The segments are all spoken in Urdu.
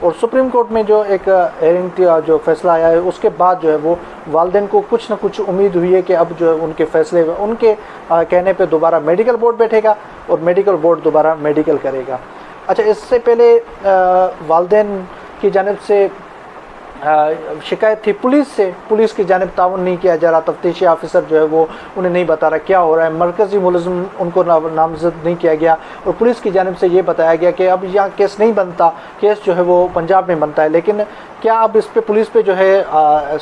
اور سپریم کورٹ میں جو ایک ہیئرنگ تھی جو فیصلہ آیا ہے اس کے بعد جو ہے وہ والدین کو کچھ نہ کچھ امید ہوئی ہے کہ اب جو ہے ان کے فیصلے ان کے کہنے پہ دوبارہ میڈیکل بورڈ بیٹھے گا اور میڈیکل بورڈ دوبارہ میڈیکل کرے گا۔ اچھا، اس سے پہلے والدین کی جانب سے شکایت تھی پولیس سے، پولیس کی جانب تعاون نہیں کیا جا رہا، تفتیشی آفیسر جو ہے وہ انہیں نہیں بتا رہا کیا ہو رہا ہے، مرکزی ملزم ان کو نامزد نہیں کیا گیا، اور پولیس کی جانب سے یہ بتایا گیا کہ اب یہاں کیس نہیں بنتا، کیس جو ہے وہ پنجاب میں بنتا ہے، لیکن کیا اب اس پہ پولیس پہ جو ہے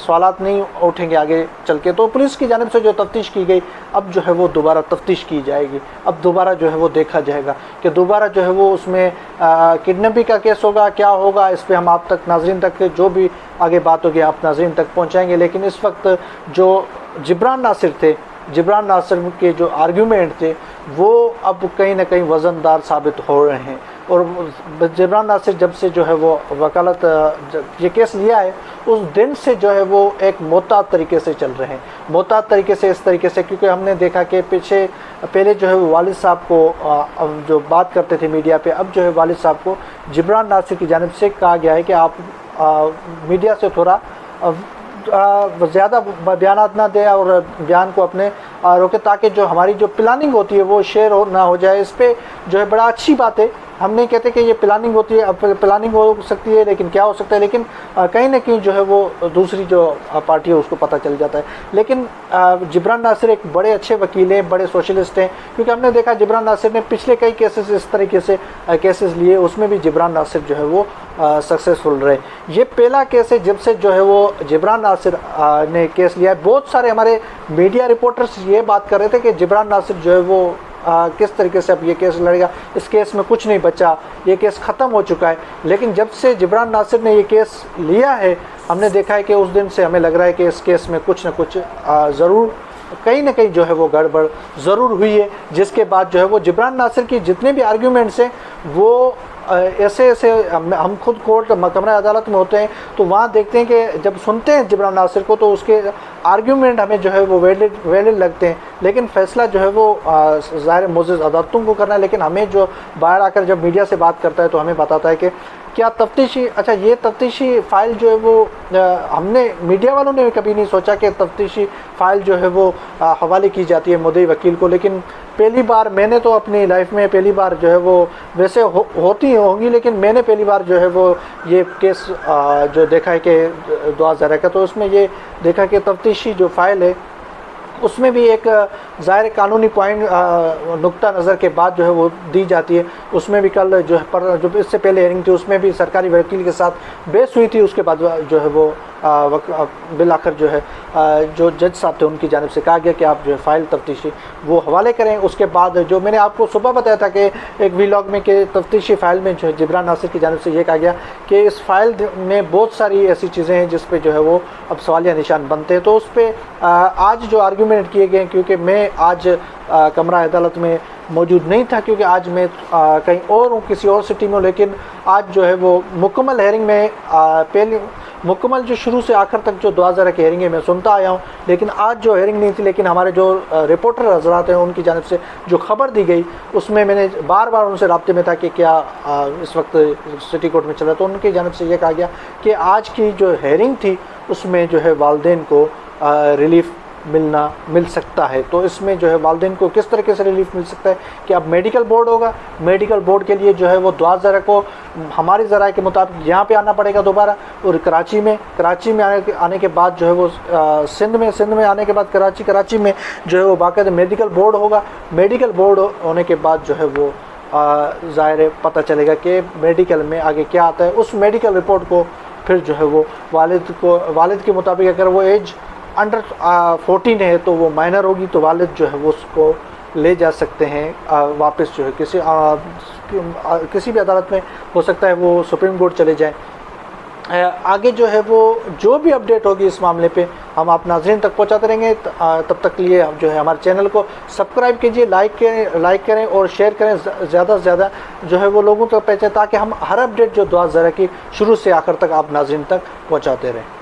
سوالات نہیں اٹھیں گے آگے چل کے؟ تو پولیس کی جانب سے جو تفتیش کی گئی اب جو ہے وہ دوبارہ تفتیش کی جائے گی، اب دوبارہ جو ہے وہ دیکھا جائے گا کہ دوبارہ جو ہے وہ اس میں کڈنیپنگ کا کیس ہوگا، کیا ہوگا، اس پہ ہم آپ تک ناظرین تک جو بھی آگے بات ہوگی آپ ناظرین تک پہنچائیں گے۔ لیکن اس وقت جو جبران ناصر تھے، جبران ناصر کے جو آرگیومنٹ تھے وہ اب کہیں نہ کہیں وزن دار ثابت ہو رہے ہیں، اور جبران ناصر جب سے جو ہے وہ وکالت یہ کیس لیا ہے اس دن سے جو ہے وہ ایک محتاط طریقے سے چل رہے ہیں، محتاط طریقے سے اس طریقے سے، کیونکہ ہم نے دیکھا کہ پہلے جو ہے وہ والد صاحب کو جو بات کرتے تھے میڈیا پہ، اب جو ہے والد صاحب کو جبران ناصر کی جانب سے کہا گیا ہے کہ آپ میڈیا سے تھوڑا زیادہ بیانات نہ دیں اور بیان کو اپنے روکے، تاکہ جو ہماری جو پلاننگ ہوتی ہے وہ شیئر نہ ہو جائے۔ اس پہ جو ہے بڑا اچھی بات ہے، ہم نہیں کہتے کہ یہ پلاننگ ہوتی ہے، اب پلاننگ ہو سکتی ہے لیکن کیا ہو سکتا ہے، لیکن کہیں نہ کہیں جو ہے وہ دوسری جو پارٹی ہے اس کو پتہ چل جاتا ہے۔ لیکن جبران ناصر ایک بڑے اچھے وکیل ہیں، بڑے سوشلسٹ ہیں، کیونکہ ہم نے دیکھا جبران ناصر نے پچھلے کئی کیسز اس طریقے سے کیسز لیے، اس میں بھی جبران ناصر جو ہے وہ سکسیسفل رہے۔ یہ پہلا کیس ہے جب سے جو ہے وہ جبران ناصر نے کیس لیا ہے۔ بہت سارے ہمارے میڈیا رپورٹرز یہ بات کر رہے تھے کہ جبران ناصر جو ہے وہ کس طریقے سے اب یہ کیس لڑے گا، اس کیس میں کچھ نہیں بچا، یہ کیس ختم ہو چکا ہے۔ لیکن جب سے جبران ناصر نے یہ کیس لیا ہے ہم نے دیکھا ہے کہ اس دن سے ہمیں لگ رہا ہے کہ اس کیس میں کچھ نہ کچھ ضرور کہیں نہ کہیں جو ہے وہ گڑبڑ ضرور ہوئی ہے، جس کے بعد جو ہے وہ جبران ناصر کی جتنے بھی آرگیومنٹس ہیں وہ ایسے ہم خود کورٹ محکمہ عدالت میں ہوتے ہیں تو وہاں دیکھتے ہیں کہ جب سنتے ہیں جبران ناصر کو تو اس کے آرگیومنٹ ہمیں جو ہے وہ ویلڈ لگتے ہیں، لیکن فیصلہ جو ہے وہ ظاہر معزز عدالتوں کو کرنا ہے، لیکن ہمیں جو باہر آ کر جب میڈیا سے بات کرتا ہے تو ہمیں بتاتا ہے کہ کیا تفتیشی یہ تفتیشی فائل جو ہے وہ ہم نے میڈیا والوں نے کبھی نہیں سوچا کہ تفتیشی فائل جو ہے وہ حوالے کی جاتی ہے مدعی وکیل کو، لیکن پہلی بار میں نے تو اپنی لائف میں پہلی بار جو ہے وہ ویسے ہوتی ہوں گی، لیکن میں نے پہلی بار جو ہے وہ یہ کیس جو دیکھا ہے کہ دعا ذرا کا، تو اس میں یہ دیکھا کہ تفتیشی جو فائل ہے اس میں بھی ایک ظاہر قانونی پوائنٹ نقطہ نظر کے بعد جو ہے وہ دی جاتی ہے۔ اس میں بھی کل جو ہے جو اس سے پہلے ہیئرنگ تھی اس میں بھی سرکاری وکیل کے ساتھ بحث ہوئی تھی، اس کے بعد جو ہے وہ بالآخر جو ہے جو جج صاحب تھے ان کی جانب سے کہا گیا کہ آپ جو ہے فائل تفتیشی وہ حوالے کریں۔ اس کے بعد جو میں نے آپ کو صبح بتایا تھا کہ ایک ویلاگ میں کہ تفتیشی فائل میں جو ہے جبران ناصر کی جانب سے یہ کہا گیا کہ اس فائل میں بہت ساری ایسی چیزیں ہیں جس پہ جو ہے وہ اب سوالیہ نشان بنتے ہیں، تو اس پہ آج جو آرگیومنٹ کیے گئے ہیں، کیونکہ میں آج کمرہ عدالت میں موجود نہیں تھا کیونکہ آج میں کہیں اور ہوں، کسی اور سٹی میں ہوں، لیکن آج جو ہے وہ مکمل ہیئرنگ میں پہلی مکمل جو شروع سے آخر تک جو 2000 کی ہیئرنگ ہے میں سنتا آیا ہوں، لیکن آج جو ہیئرنگ نہیں تھی، لیکن ہمارے جو رپورٹر حضرات ہیں ان کی جانب سے جو خبر دی گئی اس میں نے بار بار ان سے رابطے میں تھا کہ کیا اس وقت سٹی کورٹ میں چل رہا، تو ان کی جانب سے یہ کہا گیا کہ آج کی جو ہیئرنگ تھی اس میں جو ہے والدین کو ریلیف مل سکتا ہے۔ تو اس میں جو ہے والدین کو کس طریقے سے ریلیف مل سکتا ہے کہ اب میڈیکل بورڈ ہوگا، میڈیکل بورڈ کے لیے جو ہے وہ دعا ذرا کو ہماری ذرائع کے مطابق یہاں پہ آنا پڑے گا دوبارہ، اور کراچی میں آنے کے بعد جو ہے وہ سندھ میں آنے کے بعد کراچی میں جو ہے وہ باقاعدہ میڈیکل بورڈ ہوگا، میڈیکل بورڈ ہونے کے بعد جو ہے وہ ظاہر پتہ چلے گا کہ میڈیکل میں آگے کیا آتا ہے۔ اس میڈیکل رپورٹ کو پھر جو ہے وہ والد کے مطابق اگر وہ ایج انڈر 14 ہے تو وہ مائنر ہوگی تو والد جو ہے وہ اس کو لے جا سکتے ہیں واپس، جو ہے کسی بھی عدالت میں ہو سکتا ہے وہ سپریم کورٹ چلے جائیں۔ آگے جو ہے وہ جو بھی اپڈیٹ ہوگی اس معاملے پہ ہم آپ ناظرین تک پہنچاتے رہیں گے، تب تک کے لیے جو ہے ہمارے چینل کو سبسکرائب کیجئے، لائک کریں اور شیئر کریں، زیادہ سے زیادہ جو ہے وہ لوگوں تک پہنچے تاکہ ہم ہر اپڈیٹ جو دعا ذرا کی شروع سے آخر تک آپ ناظرین تک پہنچاتے رہیں۔